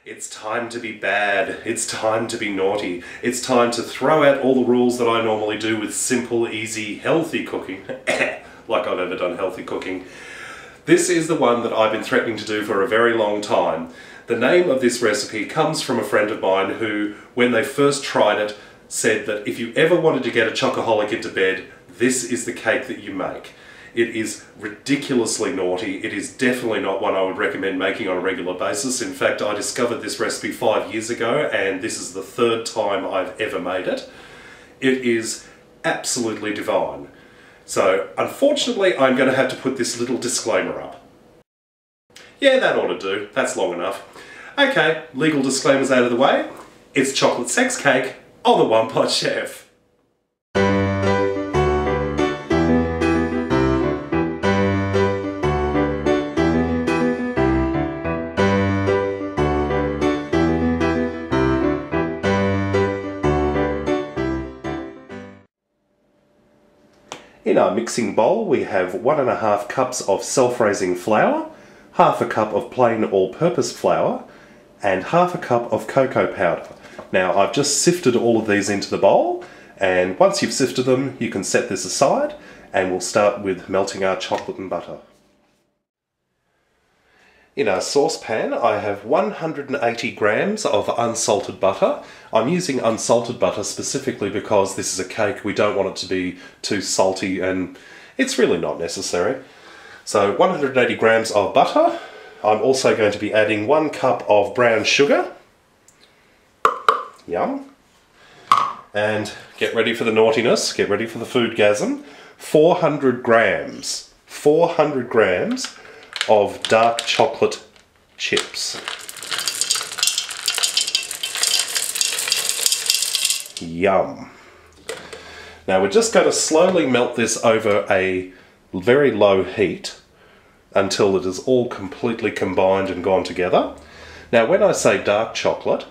It's time to be bad. It's time to be naughty. It's time to throw out all the rules that I normally do with simple, easy, healthy cooking. Like I've ever done healthy cooking. This is the one that I've been threatening to do for a very long time. The name of this recipe comes from a friend of mine who, when they first tried it, said that if you ever wanted to get a chocoholic into bed, this is the cake that you make. It is ridiculously naughty. It is definitely not one I would recommend making on a regular basis. In fact, I discovered this recipe 5 years ago, and this is the third time I've ever made it. It is absolutely divine. So, unfortunately, I'm going to have to put this little disclaimer up. Yeah, that ought to do. That's long enough. Okay, legal disclaimers out of the way. It's chocolate sex cake on the One Pot Chef. In our mixing bowl we have 1.5 cups of self-raising flour, half a cup of plain all-purpose flour, and half a cup of cocoa powder. Now I've just sifted all of these into the bowl, and once you've sifted them you can set this aside, and we'll start with melting our chocolate and butter. In our saucepan I have 180 grams of unsalted butter. I'm using unsalted butter specifically because this is a cake. We don't want it to be too salty, and it's really not necessary. So 180 grams of butter. I'm also going to be adding 1 cup of brown sugar. Yum. And get ready for the naughtiness, get ready for the foodgasm. 400 grams. 400 grams of dark chocolate chips. Yum. Now we're just going to slowly melt this over a very low heat until it is all completely combined and gone together. Now when I say dark chocolate,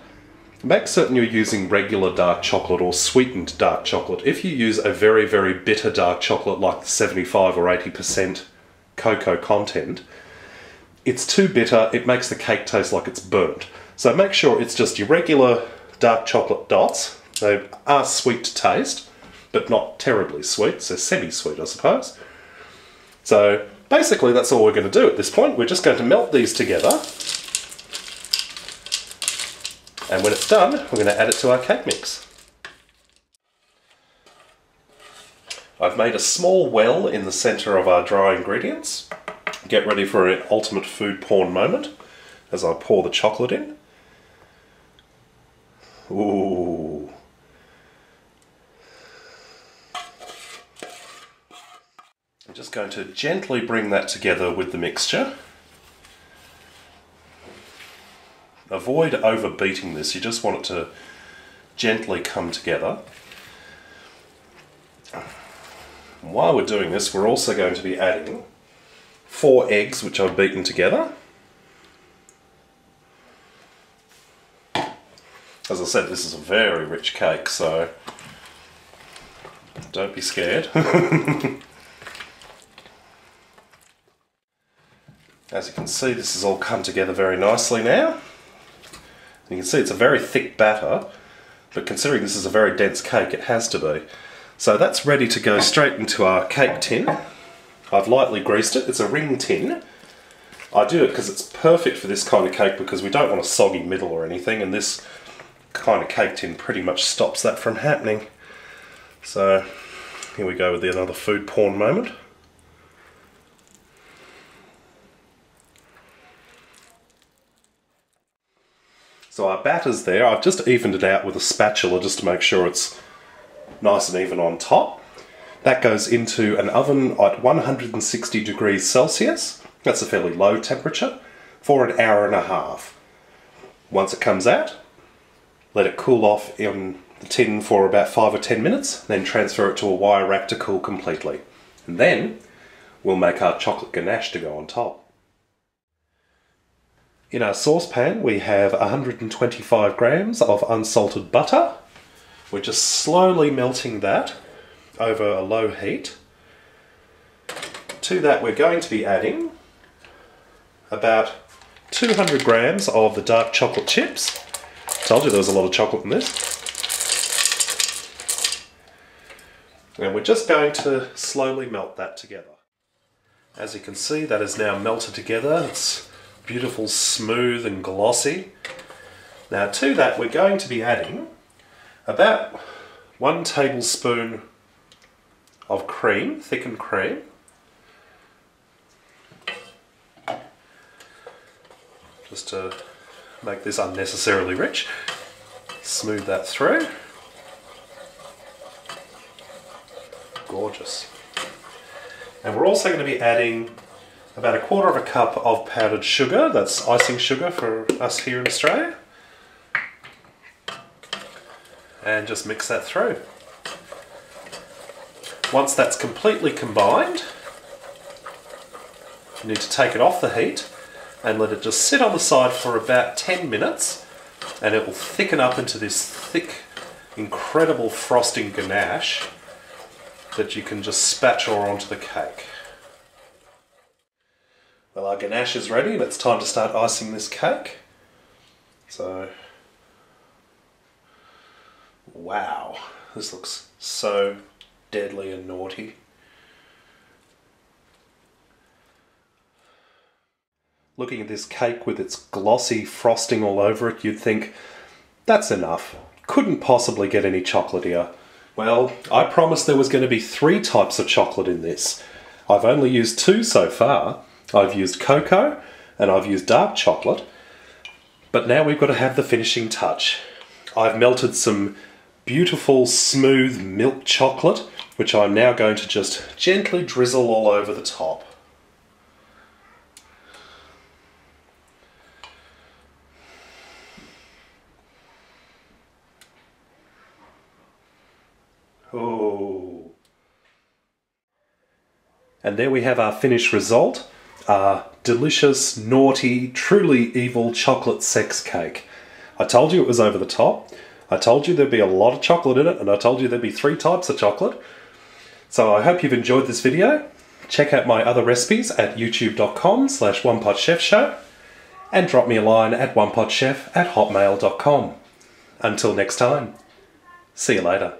make certain you're using regular dark chocolate or sweetened dark chocolate. If you use a very, very bitter dark chocolate like the 75 or 80% cocoa content, it's too bitter, it makes the cake taste like it's burnt. So make sure it's just your regular dark chocolate dots. They are sweet to taste, but not terribly sweet, so semi-sweet I suppose. So basically that's all we're going to do at this point. We're just going to melt these together. And when it's done, we're going to add it to our cake mix. I've made a small well in the centre of our dry ingredients. Get ready for an ultimate food porn moment as I pour the chocolate in. Ooh. I'm just going to gently bring that together with the mixture. Avoid overbeating this, you just want it to gently come together. And while we're doing this, we're also going to be adding 4 eggs which I've beaten together. As I said, this is a very rich cake, so don't be scared. As you can see, this has all come together very nicely now. You can see it's a very thick batter, but considering this is a very dense cake, it has to be. So that's ready to go straight into our cake tin. I've lightly greased it. It's a ring tin. I do it because it's perfect for this kind of cake because we don't want a soggy middle or anything, and this kind of cake tin pretty much stops that from happening. So here we go with another food porn moment. So our batter's there. I've just evened it out with a spatula just to make sure it's nice and even on top. That goes into an oven at 160 degrees Celsius. That's a fairly low temperature for an hour and a half. Once it comes out, let it cool off in the tin for about 5 or 10 minutes, then transfer it to a wire rack to cool completely. And then we'll make our chocolate ganache to go on top. In our saucepan we have 125 grams of unsalted butter. We're just slowly melting that over a low heat. To that we're going to be adding about 200 grams of the dark chocolate chips. Told you there was a lot of chocolate in this. And we're just going to slowly melt that together. As you can see, that is now melted together. It's beautiful, smooth and glossy. Now to that we're going to be adding about 1 tablespoon of cream, thickened cream. Just to make this unnecessarily rich. Smooth that through. Gorgeous. And we're also going to be adding about 1/4 cup of powdered sugar. That's icing sugar for us here in Australia. And just mix that through. Once that's completely combined, you need to take it off the heat and let it just sit on the side for about 10 minutes, and it will thicken up into this thick, incredible frosting ganache that you can just spatula onto the cake. Well, our ganache is ready and it's time to start icing this cake. So, wow, this looks so deadly and naughty. Looking at this cake with its glossy frosting all over it, you'd think, that's enough. Couldn't possibly get any chocolate here. Well, I promised there was going to be 3 types of chocolate in this. I've only used 2 so far. I've used cocoa and I've used dark chocolate. But now we've got to have the finishing touch. I've melted some beautiful, smooth milk chocolate, which I'm now going to just gently drizzle all over the top. Oh. And there we have our finished result, our delicious, naughty, truly evil chocolate sex cake. I told you it was over the top. I told you there'd be a lot of chocolate in it, and I told you there'd be 3 types of chocolate. So I hope you've enjoyed this video. Check out my other recipes at youtube.com/OnePotChefShow and drop me a line at onepotchef@hotmail.com. Until next time, see you later.